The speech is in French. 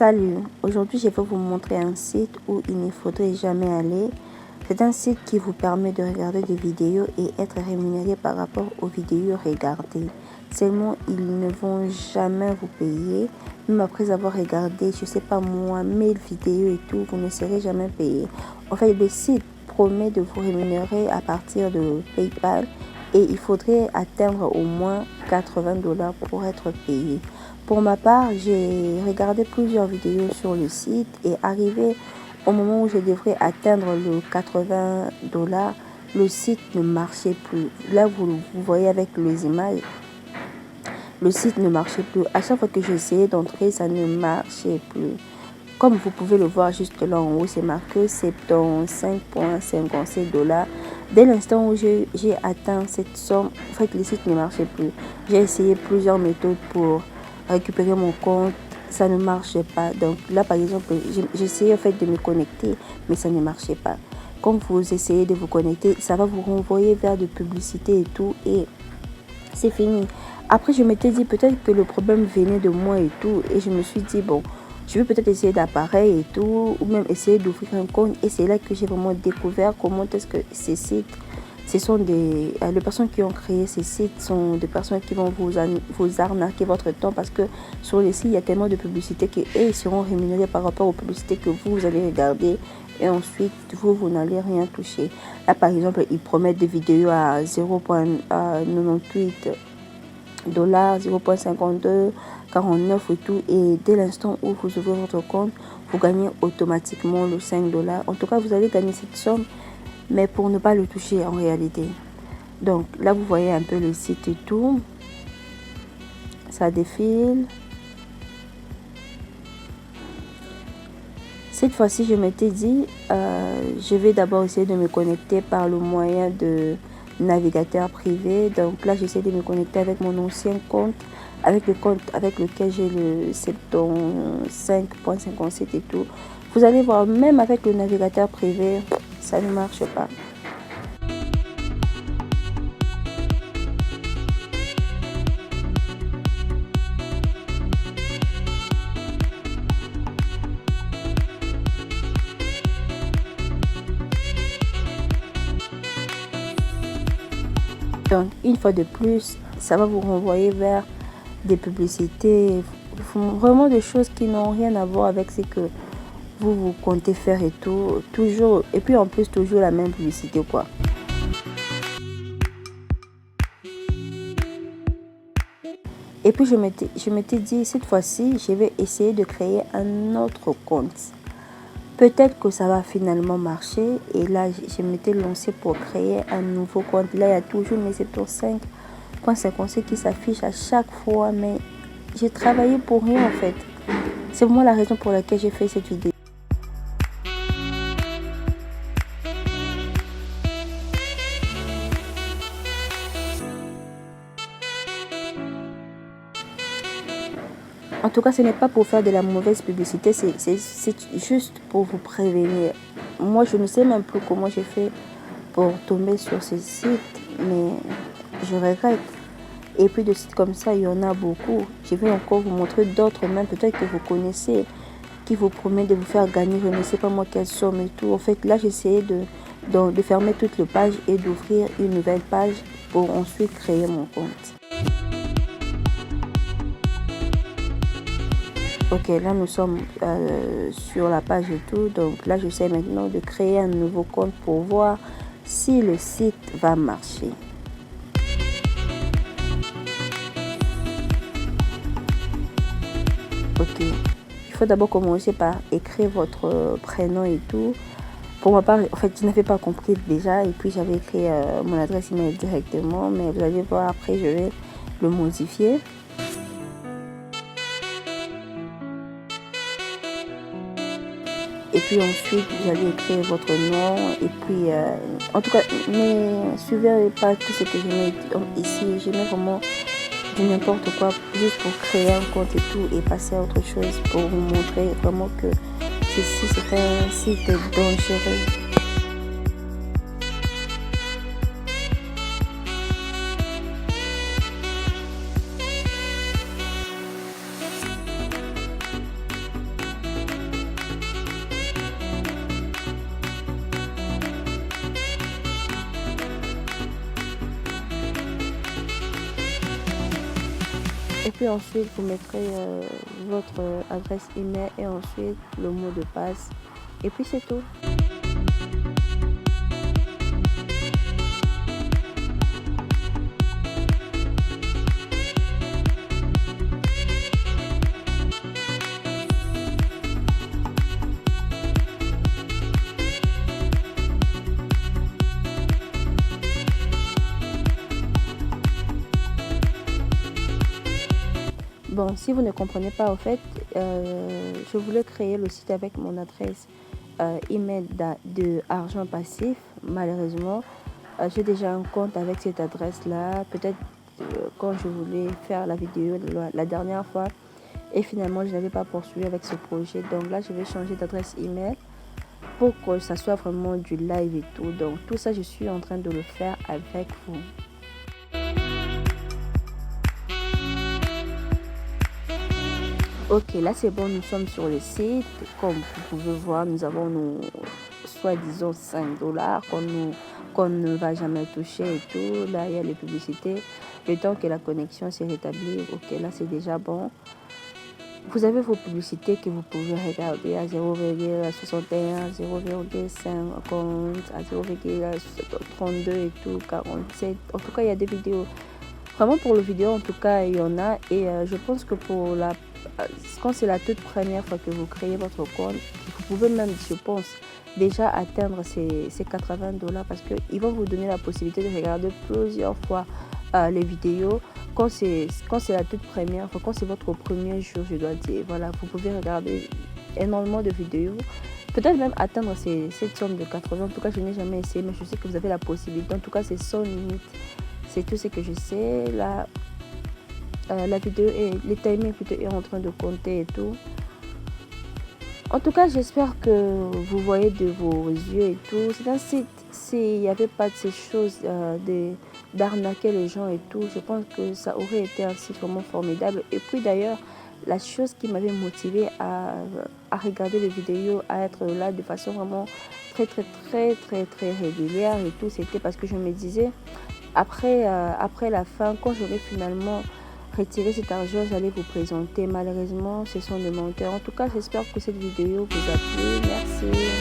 Salut, aujourd'hui je vais vous montrer un site où il ne faudrait jamais aller. C'est un site qui vous permet de regarder des vidéos et être rémunéré par rapport aux vidéos regardées. Seulement, ils ne vont jamais vous payer. Même après avoir regardé, je sais pas moi, 1000 vidéos et tout, vous ne serez jamais payé. En fait, le site promet de vous rémunérer à partir de PayPal et il faudrait atteindre au moins 80 $ pour être payé. Pour ma part, j'ai regardé plusieurs vidéos sur le site et arrivé au moment où je devrais atteindre le 80 $, le site ne marchait plus. Là, vous voyez avec les images, le site ne marchait plus. À chaque fois que j'essayais d'entrer, ça ne marchait plus. Comme vous pouvez le voir juste là en haut, c'est marqué 75,57 $. Dès l'instant où j'ai atteint cette somme, en fait, le site ne marchait plus. J'ai essayé plusieurs méthodes pour récupérer mon compte, ça ne marchait pas. Donc là, par exemple, j'essayais en fait de me connecter, mais ça ne marchait pas. Quand vous essayez de vous connecter, ça va vous renvoyer vers des publicités et tout, et c'est fini. Après, je m'étais dit peut-être que le problème venait de moi et tout, et je me suis dit, bon, je vais peut-être essayer d'appareil et tout, ou même essayer d'ouvrir un compte, et c'est là que j'ai vraiment découvert comment est-ce que ces sites, ce sont les personnes qui ont créé ces sites sont des personnes qui vont vous arnaquer votre temps, parce que sur les sites, il y a tellement de publicités qu'ils seront rémunérés par rapport aux publicités que vous allez regarder, et ensuite, vous n'allez rien toucher. Là, par exemple, ils promettent des vidéos à 0,98 $, 0,52, 49 et tout, et dès l'instant où vous ouvrez votre compte, vous gagnez automatiquement le 5 $. En tout cas, vous allez gagner cette somme, mais pour ne pas le toucher en réalité. Donc là, vous voyez un peu le site et tout, ça défile. Cette fois-ci, je m'étais dit, je vais d'abord essayer de me connecter par le moyen de navigateur privé. Donc là, j'essaie de me connecter avec mon ancien compte, avec le compte avec lequel j'ai le 75,57 et tout. Vous allez voir, même avec le navigateur privé, ça ne marche pas. Donc, une fois de plus, ça va vous renvoyer vers des publicités, vraiment des choses qui n'ont rien à voir avec ce que vous comptez faire et tout. Toujours, et puis en plus, toujours la même publicité, quoi. Et puis, je m'étais dit, cette fois-ci, je vais essayer de créer un autre compte. Peut-être que ça va finalement marcher. Et là, je m'étais lancée pour créer un nouveau compte. Là, il y a toujours mes 75,57 qui s'affichent à chaque fois. Mais j'ai travaillé pour rien en fait. C'est vraiment la raison pour laquelle j'ai fait cette vidéo. En tout cas, ce n'est pas pour faire de la mauvaise publicité, c'est juste pour vous prévenir. Moi, je ne sais même plus comment j'ai fait pour tomber sur ces sites, mais je regrette. Et puis de sites comme ça, il y en a beaucoup. Je vais encore vous montrer d'autres, même peut-être que vous connaissez, qui vous promettent de vous faire gagner, je ne sais pas moi quelle somme et tout. En fait, là, j'essayais de fermer toutes les pages et d'ouvrir une nouvelle page pour ensuite créer mon compte. Ok, là nous sommes sur la page et tout, donc là j'essaie maintenant de créer un nouveau compte pour voir si le site va marcher. Ok, il faut d'abord commencer par écrire votre prénom et tout. Pour ma part, en fait, je n'avais pas compris déjà, et puis j'avais écrit mon adresse email directement, mais vous allez voir après, je vais le modifier. Et puis ensuite, vous allez écrire votre nom. Et puis, en tout cas, ne suivez pas tout ce que je mets ici. Je mets vraiment du n'importe quoi, juste pour créer un compte et tout, et passer à autre chose pour vous montrer vraiment que ceci, c'est un site dangereux. Et puis ensuite, vous mettrez votre adresse email et ensuite le mot de passe. Et puis c'est tout. Bon, si vous ne comprenez pas, en fait, je voulais créer le site avec mon adresse email de argent passif. Malheureusement, j'ai déjà un compte avec cette adresse-là. Peut-être quand je voulais faire la vidéo la dernière fois et finalement, je n'avais pas poursuivi avec ce projet. Donc là, je vais changer d'adresse email pour que ça soit vraiment du live et tout. Donc tout ça, je suis en train de le faire avec vous. Ok, là c'est bon, nous sommes sur le site. Comme vous pouvez voir, nous avons nos soi-disant 5 dollars qu'on ne va jamais toucher et tout. Là, il y a les publicités. Le temps que la connexion s'est rétablie, ok, là c'est déjà bon. Vous avez vos publicités que vous pouvez regarder à 0,61, 0,50, à 0,32 et tout, 47. En tout cas, il y a des vidéos. Vraiment pour le vidéo, en tout cas, il y en a. Et je pense que pour quand c'est la toute première fois que vous créez votre compte, vous pouvez même, je pense, déjà atteindre ces 80 dollars parce qu'ils vont vous donner la possibilité de regarder plusieurs fois les vidéos. Quand c'est la toute première fois, quand c'est votre premier jour, je dois dire, voilà, vous pouvez regarder énormément de vidéos. Peut-être même atteindre cette somme de 80. En tout cas, je n'ai jamais essayé, mais je sais que vous avez la possibilité. En tout cas, c'est sans limite. C'est tout ce que je sais. Là, la vidéo et le timing plutôt est en train de compter et tout. En tout cas, j'espère que vous voyez de vos yeux et tout. C'est un site, s'il n'y avait pas de ces choses d'arnaquer les gens et tout, je pense que ça aurait été un site vraiment formidable. Et puis d'ailleurs, la chose qui m'avait motivé à regarder les vidéos, à être là de façon vraiment très régulière et tout, c'était parce que je me disais, après la fin, quand j'aurai finalement retiré cet argent, j'allais vous présenter. Malheureusement, ce sont des menteurs. En tout cas, j'espère que cette vidéo vous a plu. Merci.